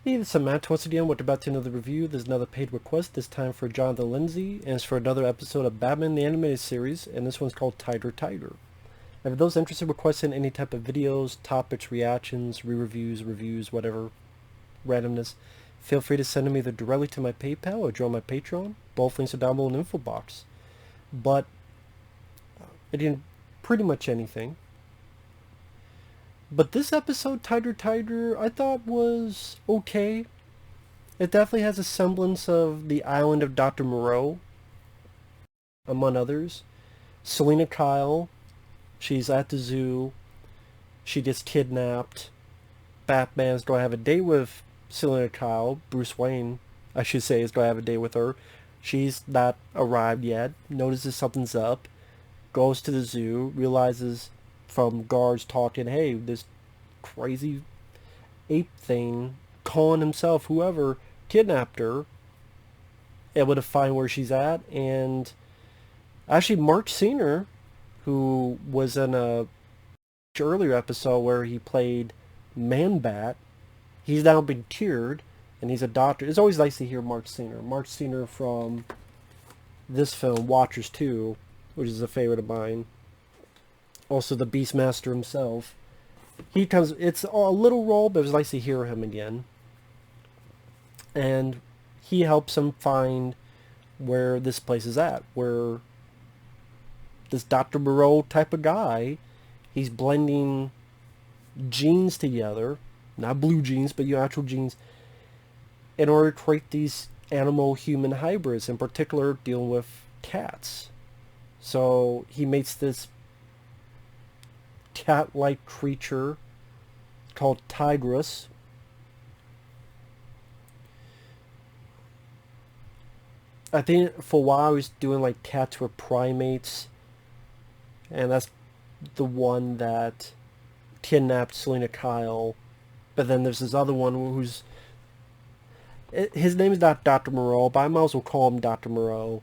Hey, this is Matt once again. We're about to another review. There's another paid request, this time for Jonathan Lindsey, and it's for another episode of Batman the Animated Series, and this one's called Tyger. And for those interested in requesting any type of videos, topics, reactions, re-reviews, reviews, whatever, randomness, feel free to send them either directly to my PayPal or join my Patreon. Both links are down below in the info box. But I didn't pretty much anything. But this episode, Tyger, I thought was okay. It definitely has a semblance of the island of Dr. Moreau, among others. Selena Kyle, she's at the zoo. She gets kidnapped. Batman's going to have a date with Selena Kyle. Bruce Wayne, I should say, is going to have a date with her. She's not arrived yet. Notices something's up. Goes to the zoo. Realizes from guards talking, hey, this crazy ape thing, Khan himself, whoever, kidnapped her, able to find where she's at, and actually Mark Senior, who was in a earlier episode where he played Man-Bat, he's now been cured, and he's a doctor. It's always nice to hear Mark Senior. Mark Senior from this film, Watchers 2, which is a favorite of mine. Also the Beastmaster himself. He comes, it's a little role, but it was nice to hear him again. And he helps him find where this place is at, where this Dr. Moreau type of guy, he's blending genes together, not blue genes, but your actual genes, in order to create these animal-human hybrids, in particular dealing with cats. So he makes this cat-like creature called Tigress. I think for a while I was doing like cats were primates, and that's the one that kidnapped Selena Kyle. But then there's this other one who's, his name is not Dr. Moreau, but I might as well call him Dr. Moreau.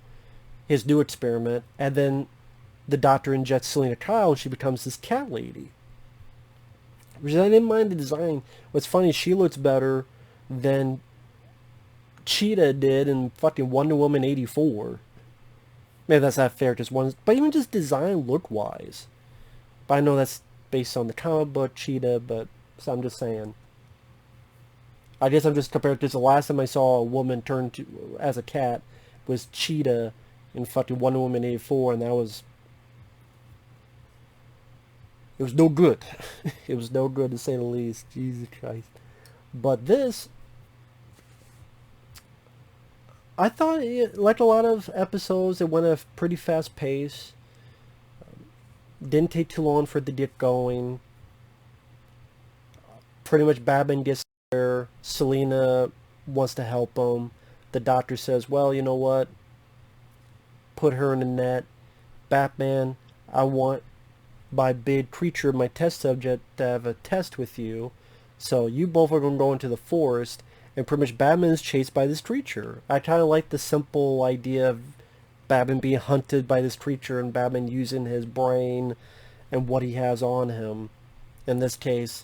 His new experiment, and then the doctor injects Selena Kyle, and she becomes this cat lady. Which I didn't mind the design. What's funny, she looks better than Cheetah did in fucking Wonder Woman 84. Maybe that's not fair, just one, but even just design look-wise. But I know that's based on the comic book Cheetah, but so I'm just saying. I guess I'm just comparing, because the last time I saw a woman turn to as a cat was Cheetah in fucking Wonder Woman 84, and that was, it was no good. It was no good, to say the least. Jesus Christ. But this, I thought, like a lot of episodes, it went at a pretty fast pace. Didn't take too long for it to get going. Pretty much Batman gets there. Selena wants to help him. The doctor says, well, you know what? Put her in the net. Batman, I want my big creature, my test subject, to have a test with you. So you both are going to go into the forest, and pretty much Batman is chased by this creature. I kind of like the simple idea of Batman being hunted by this creature and Batman using his brain and what he has on him. In this case,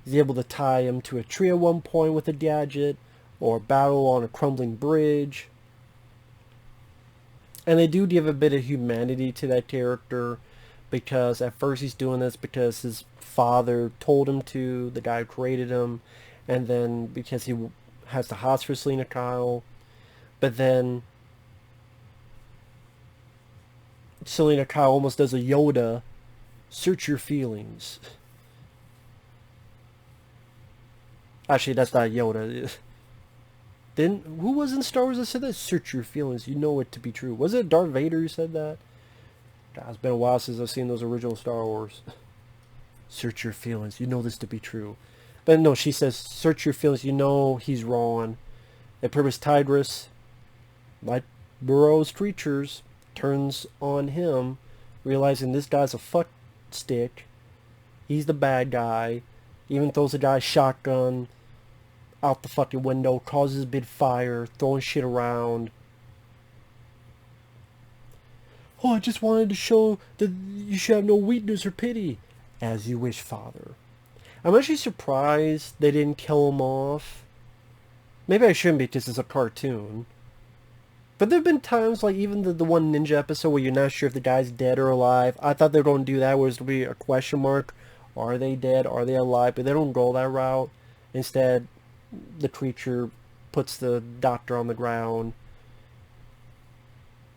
he's able to tie him to a tree at one point with a gadget, or battle on a crumbling bridge. And they do give a bit of humanity to that character, because at first he's doing this because his father told him to, the guy who created him, and then because he has the hots for Selena Kyle. But then Selena Kyle almost does a Yoda, search your feelings. Actually, that's not Yoda. Then who was in Star Wars that said that? Search your feelings, you know it to be true. Was it Darth Vader who said that? God, it's been a while since I've seen those original Star Wars. Search your feelings, you know this to be true. But no, she says, search your feelings, you know he's wrong. And pretty much Tigress, like Burroughs' creatures, turns on him, realizing this guy's a fuck stick. He's the bad guy. Even throws a guy's shotgun out the fucking window, causes a big fire, throwing shit around. Oh, I just wanted to show that you should have no weakness or pity. As you wish, Father. I'm actually surprised they didn't kill him off. Maybe I shouldn't be because it's a cartoon. But there have been times, like even the one ninja episode where you're not sure if the guy's dead or alive. I thought they were going to do that, where it's going to be a question mark. Are they dead? Are they alive? But they don't go that route. Instead, the creature puts the doctor on the ground.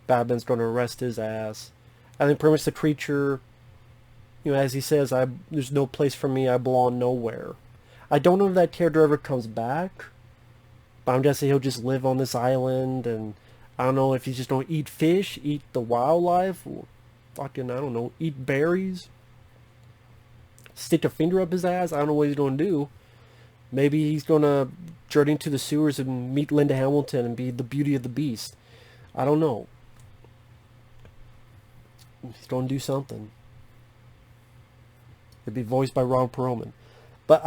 Batman's going to arrest his ass. I think pretty much the creature, as he says, there's no place for me. I belong nowhere. I don't know if that character ever comes back. But I'm guessing he'll just live on this island, and I don't know if he's just gonna eat fish, eat the wildlife, or fucking, I don't know, eat berries, stick a finger up his ass. I don't know what he's gonna do. Maybe he's gonna journey to the sewers and meet Linda Hamilton and be the Beauty of the Beast. I don't know. He's gonna do something. It'd be voiced by Ron Perlman. But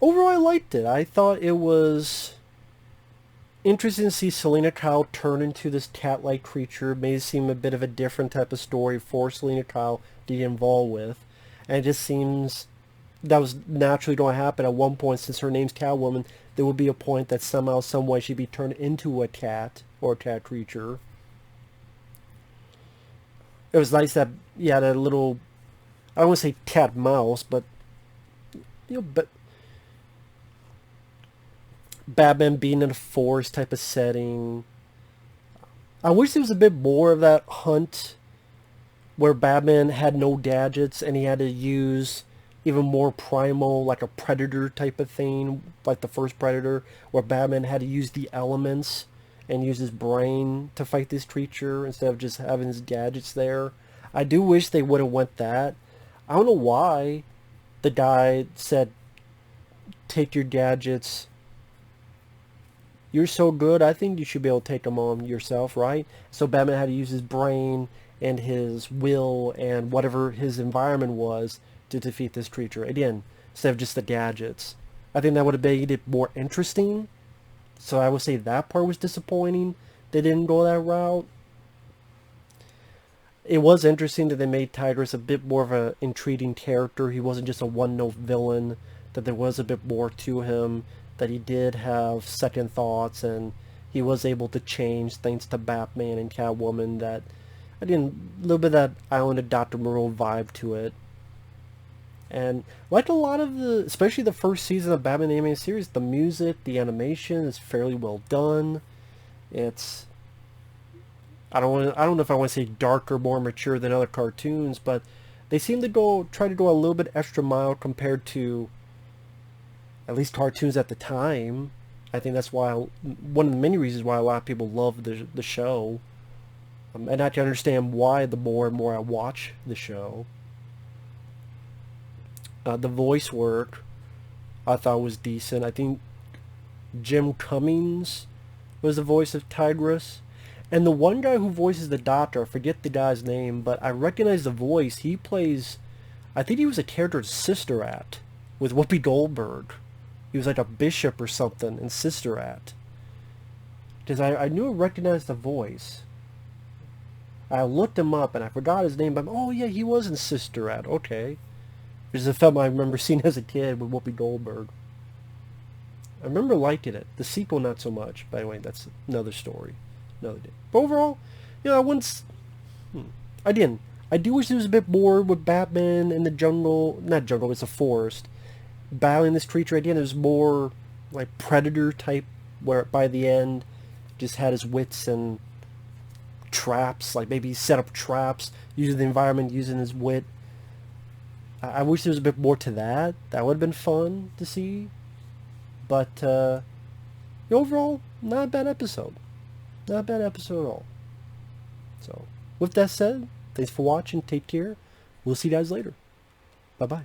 overall, I liked it. I thought it was interesting to see Selena Kyle turn into this cat-like creature. It made it seem a bit of a different type of story for Selena Kyle to get involved with. And it just seems that was naturally going to happen at one point. Since her name's Catwoman, there would be a point that somehow, some way, she'd be turned into a cat or a cat creature. It was nice that you had a little, I don't want to say cat mouse, but but Batman being in a forest type of setting. I wish there was a bit more of that hunt where Batman had no gadgets and he had to use even more primal, like a Predator type of thing, like the first Predator, where Batman had to use the elements and use his brain to fight this creature instead of just having his gadgets there. I do wish they would have went that. I don't know why the guy said, take your gadgets. You're so good, I think you should be able to take them on yourself, right? So Batman had to use his brain and his will and whatever his environment was to defeat this creature. Again, instead of just the gadgets. I think that would have made it more interesting. So I would say that part was disappointing. They didn't go that route. It was interesting that they made Tyger a bit more of an intriguing character. He wasn't just a one-note villain. That there was a bit more to him. That he did have second thoughts, and he was able to change thanks to Batman and Catwoman. That, again, a little bit of that Island of Dr. Moreau vibe to it. And like a lot of especially the first season of Batman the Animated Series, the music, the animation is fairly well done. It's, I don't know if I want to say darker, more mature than other cartoons, but they seem to try to go a little bit extra mile compared to at least cartoons at the time. I think that's why one of the many reasons why a lot of people love the show. And I can understand why the more and more I watch the show. The voice work I thought was decent. I think Jim Cummings was the voice of Tigress. And the one guy who voices the Doctor, I forget the guy's name, but I recognize the voice. He plays, I think he was a character in Sister Act with Whoopi Goldberg. He was like a bishop or something in Sister Act. Because I knew I recognized the voice. I looked him up and I forgot his name, but oh yeah, he was in Sister Act. Okay. Which is a film I remember seeing as a kid with Whoopi Goldberg. I remember liking it. The sequel, not so much. By the way, that's another story. Another day. But overall, I wouldn't... I didn't. I do wish there was a bit more with Batman in the jungle. Not jungle, it's a forest. Battling this creature. Again, it was more like Predator type, where by the end, just had his wits and traps. Like maybe set up traps, using the environment, using his wit. I wish there was a bit more to that. That would have been fun to see. But overall, not a bad episode. Not a bad episode at all. So, with that said, thanks for watching. Take care. We'll see you guys later. Bye-bye.